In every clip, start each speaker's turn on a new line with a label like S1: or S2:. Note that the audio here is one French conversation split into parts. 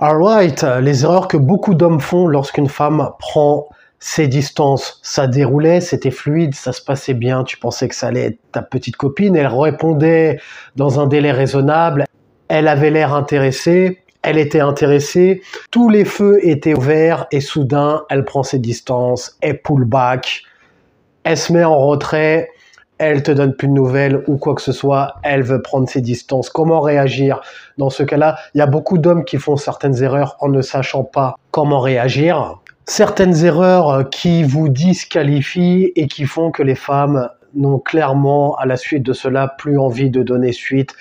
S1: Alright, les erreurs que beaucoup d'hommes font lorsqu'une femme prend ses distances. Ça déroulait, c'était fluide, ça se passait bien, tu pensais que ça allait être ta petite copine, elle répondait dans un délai raisonnable, elle avait l'air intéressée, elle était intéressée, tous les feux étaient ouverts et soudain, elle prend ses distances, elle pull back, elle se met en retrait, elle te donne plus de nouvelles ou quoi que ce soit, elle veut prendre ses distances. Comment réagir dans ce cas-là? Il y a beaucoup d'hommes qui font certaines erreurs en ne sachant pas comment réagir. Certaines erreurs qui vous disqualifient et qui font que les femmes n'ont clairement, à la suite de cela, plus envie de donner suite.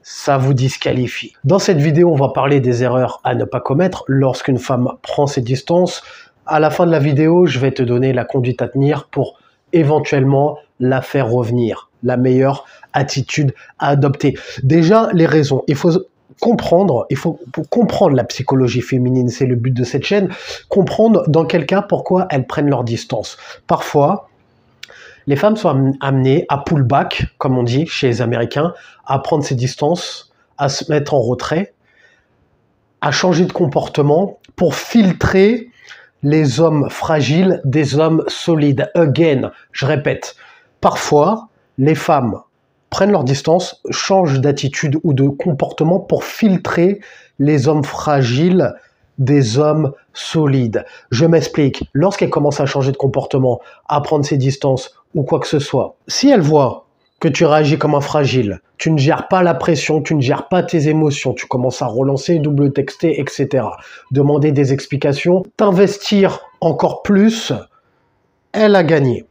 S1: Ça vous disqualifie. Dans cette vidéo, on va parler des erreurs à ne pas commettre lorsqu'une femme prend ses distances. À la fin de la vidéo, je vais te donner la conduite à tenir pour éventuellement la faire revenir, la meilleure attitude à adopter. Déjà, les raisons. Il faut comprendre la psychologie féminine, c'est le but de cette chaîne, comprendre dans quel cas, pourquoi elles prennent leur distance. Parfois, les femmes sont amenées à pull back, comme on dit chez les Américains, à prendre ses distances, à se mettre en retrait, à changer de comportement pour filtrer les hommes fragiles des hommes solides. Again, je répète, parfois, les femmes prennent leur distance, changent d'attitude ou de comportement pour filtrer les hommes fragiles des hommes solides. Je m'explique. Lorsqu'elles commencent à changer de comportement, à prendre ses distances ou quoi que ce soit, si elles voient que tu réagis comme un fragile, tu ne gères pas la pression, tu ne gères pas tes émotions, tu commences à relancer, double texter, etc. Demander des explications, t'investir encore plus, elle a gagné.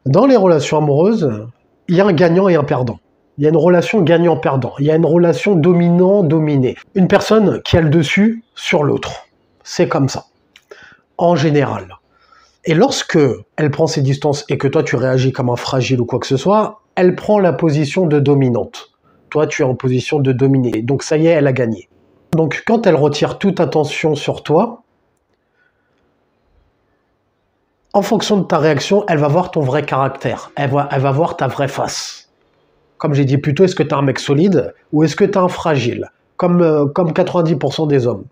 S1: Dans les relations amoureuses, il y a un gagnant et un perdant. Il y a une relation gagnant-perdant. Il y a une relation dominant-dominé. Une personne qui a le dessus sur l'autre. C'est comme ça. En général. Et lorsque elle prend ses distances et que toi tu réagis comme un fragile ou quoi que ce soit, elle prend la position de dominante. Toi tu es en position de dominer. Donc ça y est, elle a gagné. Donc quand elle retire toute attention sur toi, en fonction de ta réaction, elle va voir ton vrai caractère. Elle va voir ta vraie face. Comme j'ai dit plus tôt, est-ce que tu es un mec solide ou est-ce que tu es un fragile comme 90% des hommes.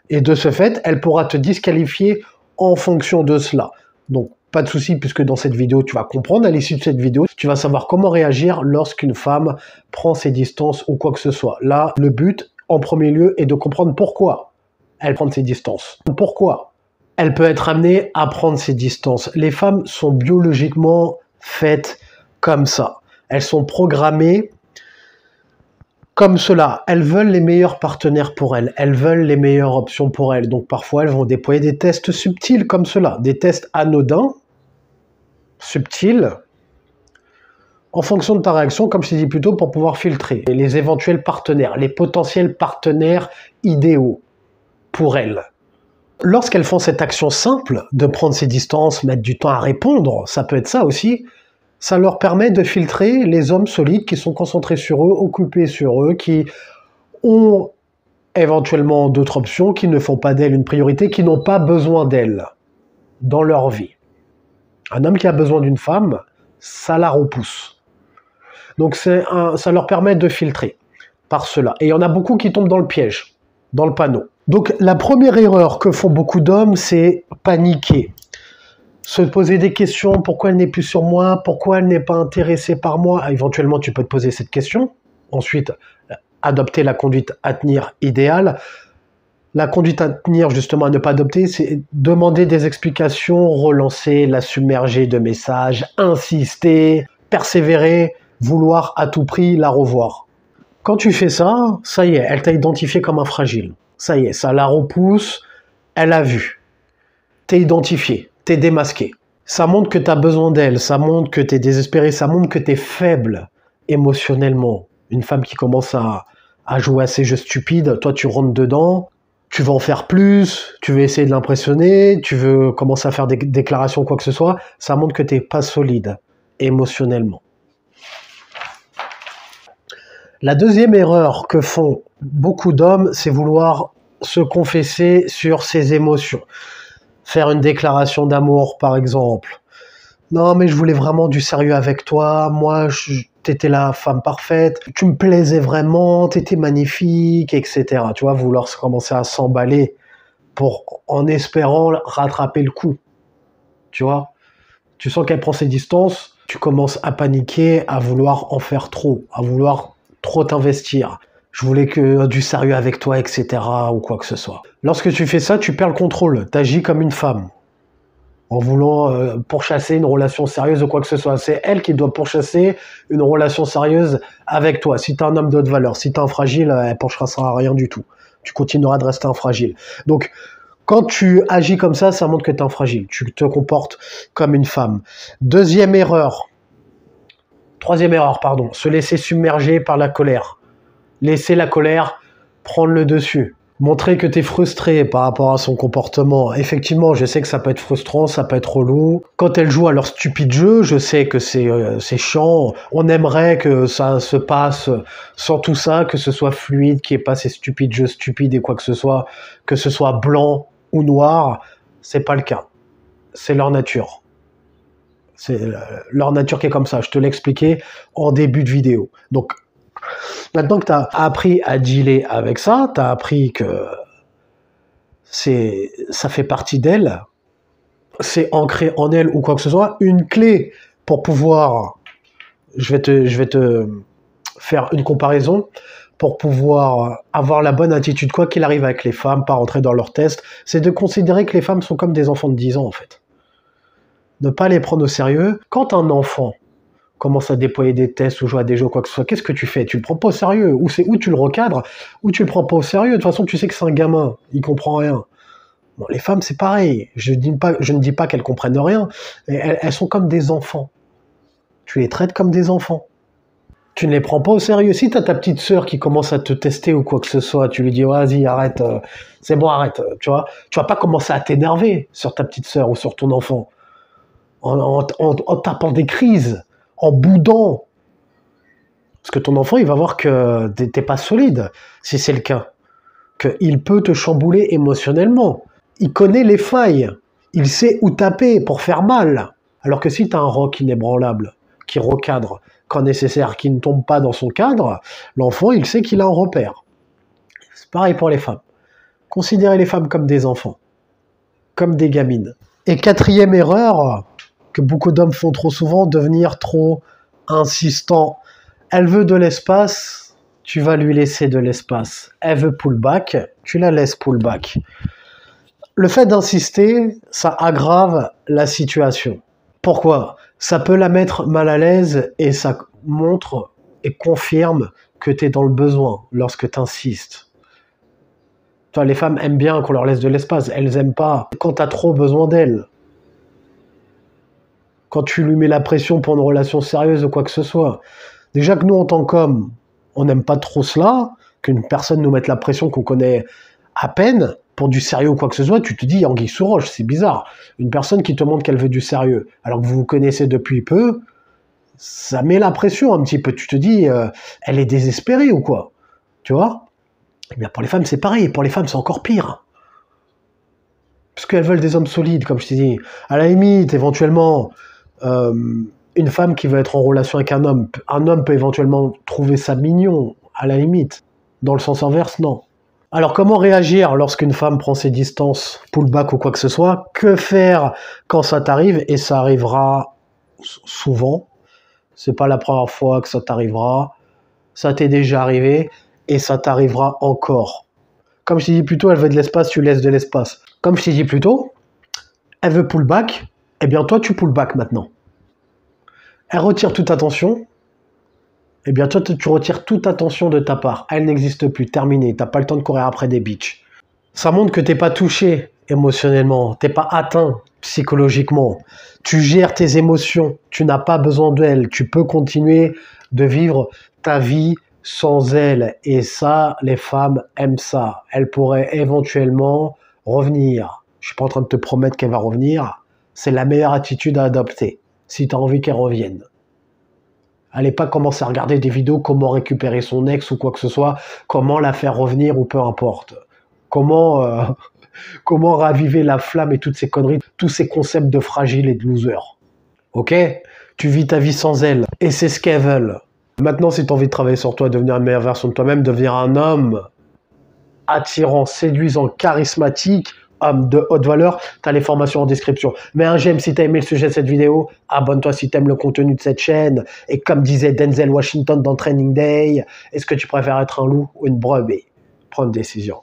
S1: Et de ce fait, elle pourra te disqualifier en fonction de cela. Donc, pas de souci, puisque dans cette vidéo, tu vas comprendre. À l'issue de cette vidéo, tu vas savoir comment réagir lorsqu'une femme prend ses distances ou quoi que ce soit. Là, le but, en premier lieu, est de comprendre pourquoi elle prend ses distances. Pourquoi elle peut être amenée à prendre ses distances. Les femmes sont biologiquement faites comme ça. Elles sont programmées comme cela. Elles veulent les meilleurs partenaires pour elles. Elles veulent les meilleures options pour elles. Donc parfois, elles vont déployer des tests subtils comme cela. Des tests anodins, subtils, en fonction de ta réaction, comme je t'ai dit plus tôt, pour pouvoir filtrer les éventuels partenaires, les potentiels partenaires idéaux pour elles. Lorsqu'elles font cette action simple de prendre ses distances, mettre du temps à répondre, ça peut être ça aussi, ça leur permet de filtrer les hommes solides qui sont concentrés sur eux, occupés sur eux, qui ont éventuellement d'autres options, qui ne font pas d'elles une priorité, qui n'ont pas besoin d'elles dans leur vie. Un homme qui a besoin d'une femme, ça la repousse. Donc ça leur permet de filtrer par cela. Et il y en a beaucoup qui tombent dans le piège, dans le panneau. Donc la première erreur que font beaucoup d'hommes, c'est paniquer. Se poser des questions, pourquoi elle n'est plus sur moi, pourquoi elle n'est pas intéressée par moi. Éventuellement, tu peux te poser cette question. Ensuite, adopter la conduite à tenir idéale. La conduite à tenir, justement, à ne pas adopter, c'est demander des explications, relancer, la submerger de messages, insister, persévérer, vouloir à tout prix la revoir. Quand tu fais ça, ça y est, elle t'a identifié comme un fragile. Ça y est, ça la repousse, elle a vu. T'es identifié. T'es démasqué. Ça montre que tu as besoin d'elle, ça montre que tu es désespéré, ça montre que tu es faible émotionnellement. Une femme qui commence à jouer à ces jeux stupides, toi tu rentres dedans, tu veux en faire plus, tu veux essayer de l'impressionner, tu veux commencer à faire des déclarations, quoi que ce soit, ça montre que tu n'es pas solide émotionnellement. La deuxième erreur que font beaucoup d'hommes, c'est vouloir se confesser sur ses émotions. Faire une déclaration d'amour, par exemple. Non, mais je voulais vraiment du sérieux avec toi. Moi, t'étais la femme parfaite, tu me plaisais vraiment, t'étais magnifique, etc. Tu vois, vouloir commencer à s'emballer en espérant rattraper le coup. Tu vois, tu sens qu'elle prend ses distances, tu commences à paniquer, à vouloir en faire trop, à vouloir trop t'investir. Je voulais que du sérieux avec toi, etc. ou quoi que ce soit. Lorsque tu fais ça, tu perds le contrôle. T'agis comme une femme en voulant pourchasser une relation sérieuse ou quoi que ce soit. C'est elle qui doit pourchasser une relation sérieuse avec toi. Si t'es un homme de haute valeur, si t'es un fragile, elle pourchassera rien du tout. Tu continueras de rester un fragile. Donc, quand tu agis comme ça montre que t'es un fragile. Tu te comportes comme une femme. Troisième erreur, pardon, se laisser submerger par la colère. Laisser la colère prendre le dessus. Montrer que tu es frustré par rapport à son comportement. Effectivement, je sais que ça peut être frustrant, ça peut être relou. Quand elles jouent à leur stupide jeu, je sais que c'est chiant. On aimerait que ça se passe sans tout ça, que ce soit fluide, qu'il n'y ait pas ces stupides jeux stupides et quoi que ce soit blanc ou noir. C'est pas le cas. C'est leur nature. C'est leur nature qui est comme ça. Je te l'ai expliqué en début de vidéo. Donc, maintenant que tu as appris à dealer avec ça, tu as appris que ça fait partie d'elle, c'est ancré en elle ou quoi que ce soit, une clé pour pouvoir, je vais te faire une comparaison, pour pouvoir avoir la bonne attitude, quoi qu'il arrive avec les femmes, pas rentrer dans leur test, c'est de considérer que les femmes sont comme des enfants de 10 ans en fait. Ne pas les prendre au sérieux. Quand un enfant commence à déployer des tests ou jouer à des jeux, quoi que ce soit, qu'est-ce que tu fais? Tu le prends pas au sérieux, ou tu le recadres, ou tu le prends pas au sérieux. De toute façon, tu sais que c'est un gamin, il comprend rien. Bon, les femmes, c'est pareil. Je ne dis pas qu'elles comprennent rien, mais elles sont comme des enfants. Tu les traites comme des enfants. Tu ne les prends pas au sérieux. Si tu as ta petite sœur qui commence à te tester ou quoi que ce soit, tu lui dis vas-y, arrête, c'est bon, arrête. Tu vois, tu vas pas commencer à t'énerver sur ta petite sœur ou sur ton enfant en tapant des crises, en boudant. Parce que ton enfant, il va voir que t'es pas solide, si c'est le cas. Qu'il peut te chambouler émotionnellement. Il connaît les failles. Il sait où taper pour faire mal. Alors que si tu as un roc inébranlable, qui recadre quand nécessaire, qui ne tombe pas dans son cadre, l'enfant, il sait qu'il a un repère. C'est pareil pour les femmes. Considérez les femmes comme des enfants, comme des gamines. Et quatrième erreur, que beaucoup d'hommes font trop souvent, devenir trop insistant. Elle veut de l'espace, tu vas lui laisser de l'espace. Elle veut pull back, tu la laisses pull back. Le fait d'insister, ça aggrave la situation. Pourquoi? Ça peut la mettre mal à l'aise et ça montre et confirme que tu es dans le besoin lorsque tu insistes. Toi, les femmes aiment bien qu'on leur laisse de l'espace, elles aiment pas quand tu as trop besoin d'elles. Quand tu lui mets la pression pour une relation sérieuse ou quoi que ce soit. Déjà que nous, en tant qu'hommes, on n'aime pas trop cela, qu'une personne nous mette la pression qu'on connaît à peine, pour du sérieux ou quoi que ce soit, tu te dis anguille sous roche, c'est bizarre. Une personne qui te montre qu'elle veut du sérieux, alors que vous vous connaissez depuis peu, ça met la pression un petit peu. Tu te dis, elle est désespérée ou quoi? Tu vois? Eh bien, pour les femmes, c'est pareil. Pour les femmes, c'est encore pire. Parce qu'elles veulent des hommes solides, comme je t'ai dit. À la limite, éventuellement, une femme qui veut être en relation avec un homme peut éventuellement trouver ça mignon, à la limite. Dans le sens inverse, non. Alors, comment réagir lorsqu'une femme prend ses distances, pull back ou quoi que ce soit? Que faire quand ça t'arrive? Et ça arrivera souvent. C'est pas la première fois que ça t'arrivera. Ça t'est déjà arrivé et ça t'arrivera encore. Comme je t'ai dit plus tôt, elle veut de l'espace, tu laisses de l'espace. Comme je t'ai dit plus tôt, elle veut pull back, eh bien toi tu pull back maintenant. Elle retire toute attention, eh bien toi tu retires toute attention de ta part. Elle n'existe plus, terminé, t'as pas le temps de courir après des bitches. Ça montre que t'es pas touché émotionnellement, t'es pas atteint psychologiquement. Tu gères tes émotions, tu n'as pas besoin d'elles, tu peux continuer de vivre ta vie sans elle. Et ça, les femmes aiment ça. Elles pourraient éventuellement revenir. Je suis pas en train de te promettre qu'elle va revenir. C'est la meilleure attitude à adopter, si tu as envie qu'elle revienne. Allez pas commencer à regarder des vidéos comment récupérer son ex ou quoi que ce soit, comment la faire revenir ou peu importe. Comment raviver la flamme et toutes ces conneries, tous ces concepts de fragile et de loser. Ok? Tu vis ta vie sans elle et c'est ce qu'elles veulent. Maintenant, si tu as envie de travailler sur toi, devenir une meilleure version de toi-même, devenir un homme attirant, séduisant, charismatique, homme de haute valeur, tu as les formations en description. Mets un j'aime si tu as aimé le sujet de cette vidéo, abonne-toi si tu aimes le contenu de cette chaîne, et comme disait Denzel Washington dans Training Day, est-ce que tu préfères être un loup ou une brebis? Prends une décision.